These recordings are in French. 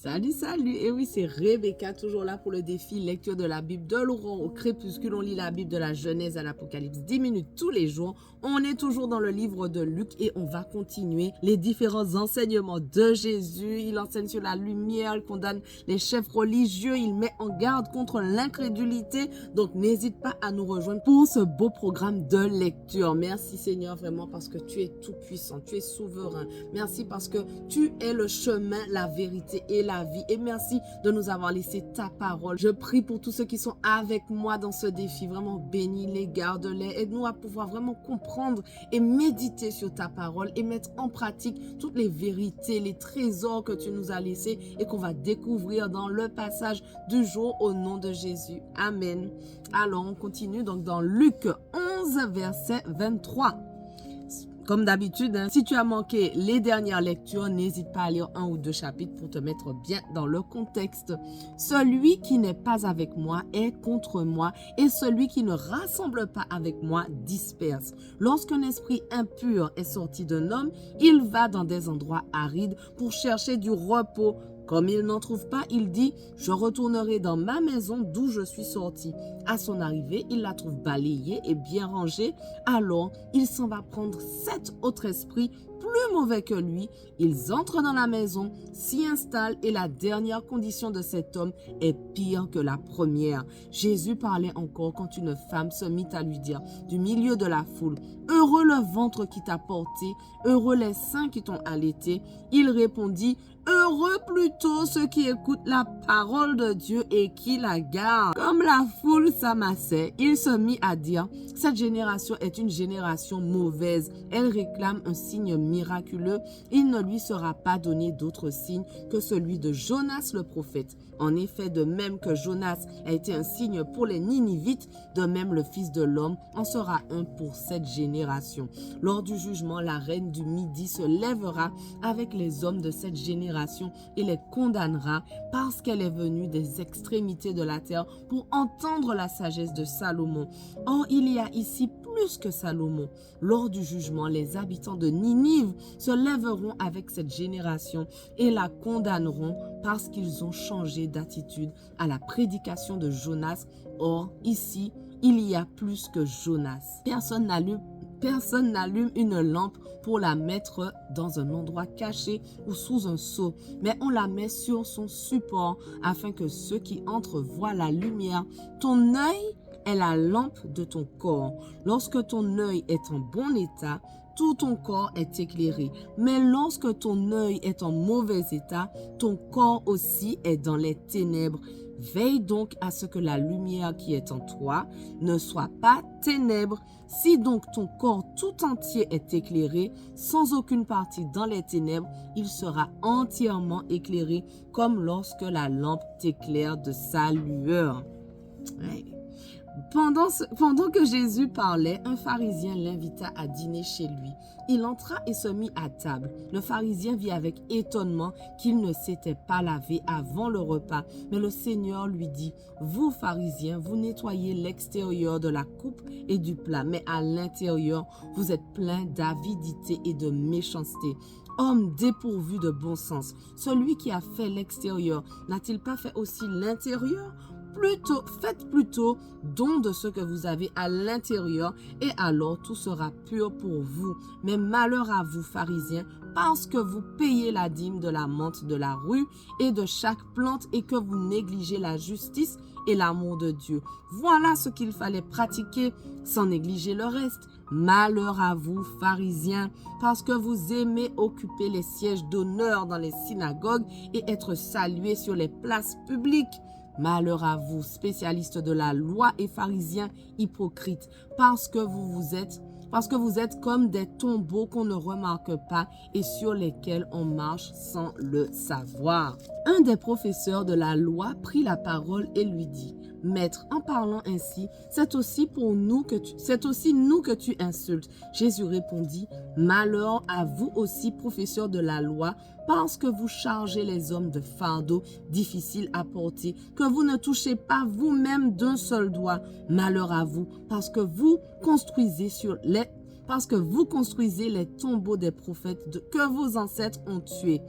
Salut, salut! Et oui, c'est Rebecca, toujours là pour le défi lecture de la Bible de l'aurore au crépuscule. On lit la Bible de la Genèse à l'Apocalypse 10 minutes tous les jours. On est toujours dans le livre de Luc et on va continuer les différents enseignements de Jésus. Il enseigne sur la lumière, il condamne les chefs religieux, il met en garde contre l'incrédulité. Donc, n'hésite pas à nous rejoindre pour ce beau programme de lecture. Merci Seigneur, vraiment, parce que tu es tout puissant, tu es souverain. Merci parce que tu es le chemin, la vérité et la vie. Et merci de nous avoir laissé ta parole. Je prie pour tous ceux qui sont avec moi dans ce défi. Vraiment bénis-les, garde-les. Aide-nous à pouvoir vraiment comprendre et méditer sur ta parole et mettre en pratique toutes les vérités, les trésors que tu nous as laissés et qu'on va découvrir dans le passage du jour au nom de Jésus. Amen. Alors, on continue donc dans Luc 11, verset 23. Comme d'habitude, si tu as manqué les dernières lectures, n'hésite pas à lire 1 ou 2 chapitres pour te mettre bien dans le contexte. Celui qui n'est pas avec moi est contre moi et celui qui ne rassemble pas avec moi disperse. Lorsqu'un esprit impur est sorti d'un homme, il va dans des endroits arides pour chercher du repos. Comme il n'en trouve pas, il dit « Je retournerai dans ma maison d'où je suis sorti. » À son arrivée, il la trouve balayée et bien rangée. Alors, il s'en va prendre 7 autres esprits plus mauvais que lui. Ils entrent dans la maison, s'y installent et la dernière condition de cet homme est pire que la première. Jésus parlait encore quand une femme se mit à lui dire du milieu de la foule « Heureux le ventre qui t'a porté, heureux les seins qui t'ont allaité. » Il répondit « Heureux plutôt ceux qui écoutent la parole de Dieu et qui la gardent. » Comme la foule s'amassait, il se mit à dire « Cette génération est une génération mauvaise. Elle réclame un signe miraculeux. Il ne lui sera pas donné d'autre signe que celui de Jonas le prophète. En effet, de même que Jonas a été un signe pour les Ninivites, de même le Fils de l'homme en sera un pour cette génération. Lors du jugement, la reine du Midi se lèvera avec les hommes de cette génération et les condamnera parce qu'elle est venue des extrémités de la terre pour entendre la sagesse de Salomon. Or, il y a ici plus que Salomon. Lors du jugement, les habitants de Ninive se lèveront avec cette génération et la condamneront parce qu'ils ont changé d'attitude à la prédication de Jonas. Or, ici, il y a plus que Jonas. Personne n'allume une lampe pour la mettre dans un endroit caché ou sous un seau, mais on la met sur son support afin que ceux qui entrent voient la lumière. Ton œil est la lampe de ton corps. Lorsque ton œil est en bon état, tout ton corps est éclairé. Mais lorsque ton œil est en mauvais état, ton corps aussi est dans les ténèbres. Veille donc à ce que la lumière qui est en toi ne soit pas ténèbres. Si donc ton corps tout entier est éclairé, sans aucune partie dans les ténèbres, il sera entièrement éclairé comme lorsque la lampe t'éclaire de sa lueur. Ouais. Pendant que Jésus parlait, un pharisien l'invita à dîner chez lui. Il entra et se mit à table. Le pharisien vit avec étonnement qu'il ne s'était pas lavé avant le repas. Mais le Seigneur lui dit, « Vous, pharisiens, vous nettoyez l'extérieur de la coupe et du plat, mais à l'intérieur, vous êtes pleins d'avidité et de méchanceté. » Homme dépourvu de bon sens, celui qui a fait l'extérieur, n'a-t-il pas fait aussi l'intérieur ? Faites plutôt don de ce que vous avez à l'intérieur et alors tout sera pur pour vous. Mais malheur à vous, pharisiens, parce que vous payez la dîme de la menthe de la rue et de chaque plante et que vous négligez la justice et l'amour de Dieu. Voilà ce qu'il fallait pratiquer sans négliger le reste. Malheur à vous, pharisiens, parce que vous aimez occuper les sièges d'honneur dans les synagogues et être salués sur les places publiques. Malheur à vous, spécialistes de la loi et pharisiens hypocrites, parce que vous êtes comme des tombeaux qu'on ne remarque pas et sur lesquels on marche sans le savoir. Un des professeurs de la loi prit la parole et lui dit, « Maître, en parlant ainsi, c'est aussi nous que tu insultes. » Jésus répondit, « Malheur à vous aussi, professeurs de la loi, parce que vous chargez les hommes de fardeaux difficiles à porter, que vous ne touchez pas vous-même d'un seul doigt. Malheur à vous, parce que vous construisez sur les parce que vous construisez les tombeaux des prophètes que vos ancêtres ont tués.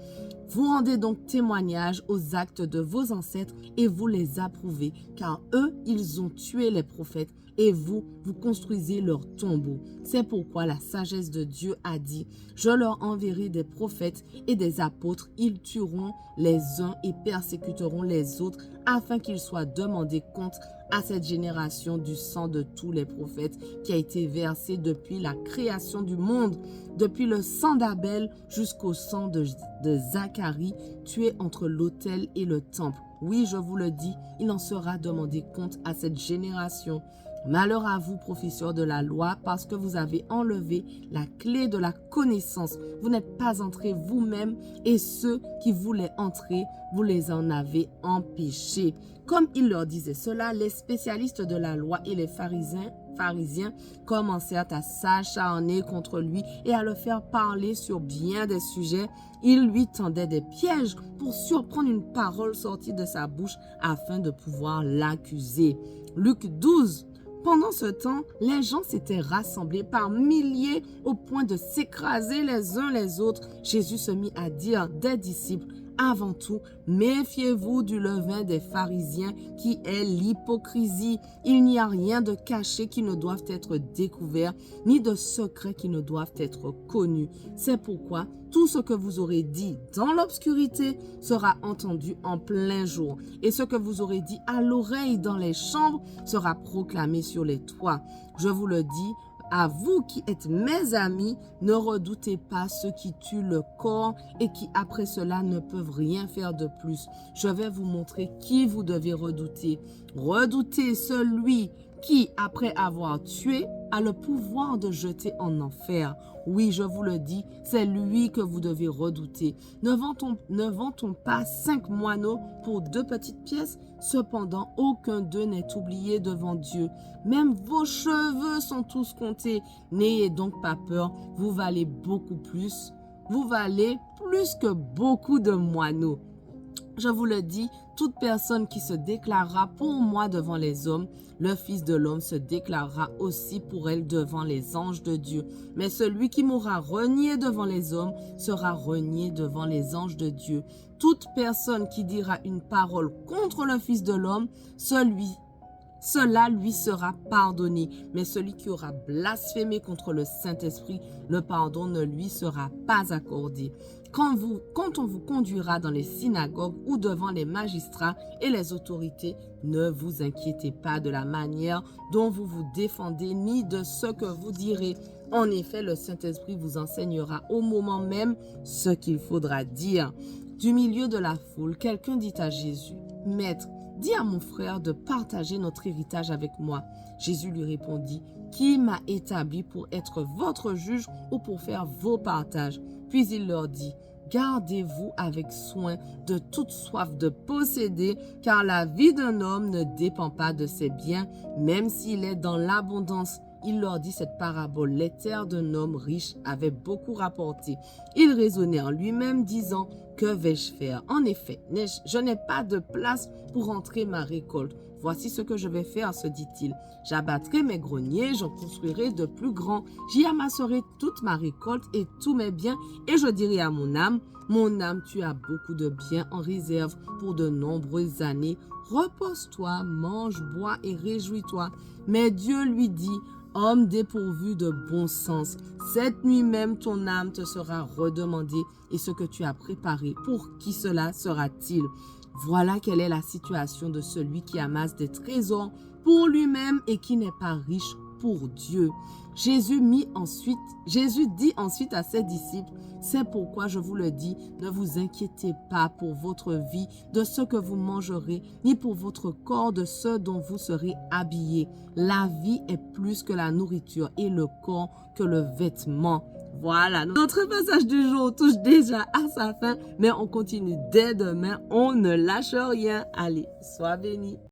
Vous rendez donc témoignage aux actes de vos ancêtres et vous les approuvez, car eux, ils ont tué les prophètes et vous construisez leurs tombeaux. C'est pourquoi la sagesse de Dieu a dit, « Je leur enverrai des prophètes et des apôtres, ils tueront les uns et persécuteront les autres, afin qu'ils soient demandés compte à cette génération du sang de tous les prophètes qui a été versé depuis la création du monde, depuis le sang d'Abel jusqu'au sang de Zacharie, tué entre l'autel et le temple. Oui, je vous le dis, il en sera demandé compte à cette génération. Malheur à vous, professeurs de la loi, parce que vous avez enlevé la clé de la connaissance. Vous n'êtes pas entrés vous-même et ceux qui voulaient entrer, vous les en avez empêchés. » Comme il leur disait cela, les spécialistes de la loi et les pharisiens commencèrent à s'acharner contre lui et à le faire parler sur bien des sujets. Ils lui tendaient des pièges pour surprendre une parole sortie de sa bouche afin de pouvoir l'accuser. Luc 12. Pendant ce temps, les gens s'étaient rassemblés par milliers au point de s'écraser les uns les autres. Jésus se mit à dire des disciples, « Avant tout, méfiez-vous du levain des pharisiens qui est l'hypocrisie. Il n'y a rien de caché qui ne doive être découvert, ni de secret qui ne doivent être connus. C'est pourquoi tout ce que vous aurez dit dans l'obscurité sera entendu en plein jour, et ce que vous aurez dit à l'oreille dans les chambres sera proclamé sur les toits. Je vous le dis, à vous qui êtes mes amis, ne redoutez pas ceux qui tuent le corps et qui après cela ne peuvent rien faire de plus. Je vais vous montrer qui vous devez redouter. Redoutez celui qui, après avoir tué, a le pouvoir de jeter en enfer. Oui, je vous le dis, c'est lui que vous devez redouter. Ne vend-on pas 5 moineaux pour 2 petites pièces? Cependant, aucun d'eux n'est oublié devant Dieu. Même vos cheveux sont tous comptés. N'ayez donc pas peur, vous valez beaucoup plus. Vous valez plus que beaucoup de moineaux. Je vous le dis, toute personne qui se déclarera pour moi devant les hommes, le Fils de l'homme se déclarera aussi pour elle devant les anges de Dieu. Mais celui qui m'aura renié devant les hommes sera renié devant les anges de Dieu. Toute personne qui dira une parole contre le Fils de l'homme, cela lui sera pardonné. Mais celui qui aura blasphémé contre le Saint-Esprit, le pardon ne lui sera pas accordé. Quand on vous conduira dans les synagogues ou devant les magistrats et les autorités, ne vous inquiétez pas de la manière dont vous vous défendez ni de ce que vous direz. En effet, le Saint-Esprit vous enseignera au moment même ce qu'il faudra dire. Du milieu de la foule, quelqu'un dit à Jésus, « Maître, dis à mon frère de partager notre héritage avec moi. » Jésus lui répondit, « Qui m'a établi pour être votre juge ou pour faire vos partages ?» Puis il leur dit, « Gardez-vous avec soin de toute soif de posséder, car la vie d'un homme ne dépend pas de ses biens, même s'il est dans l'abondance. » Il leur dit cette parabole. Les terres d'un homme riche avaient beaucoup rapporté. Il raisonnait en lui-même, disant, « Que vais-je faire? En effet, je n'ai pas de place pour entrer ma récolte. Voici ce que je vais faire, se dit-il. J'abattrai mes greniers, j'en construirai de plus grands. J'y amasserai toute ma récolte et tous mes biens, et je dirai à mon âme, tu as beaucoup de biens en réserve pour de nombreuses années. Repose-toi, mange, bois et réjouis-toi. » Mais Dieu lui dit, « Homme dépourvu de bon sens, cette nuit même ton âme te sera redemandée, et ce que tu as préparé, pour qui cela sera-t-il? » Voilà quelle est la situation de celui qui amasse des trésors pour lui-même et qui n'est pas riche pour Dieu. Jésus dit ensuite à ses disciples, « C'est pourquoi je vous le dis, ne vous inquiétez pas pour votre vie de ce que vous mangerez, ni pour votre corps de ce dont vous serez habillés. La vie est plus que la nourriture et le corps que le vêtement. » Voilà, notre passage du jour touche déjà à sa fin, mais on continue dès demain, on ne lâche rien. Allez, sois bénis.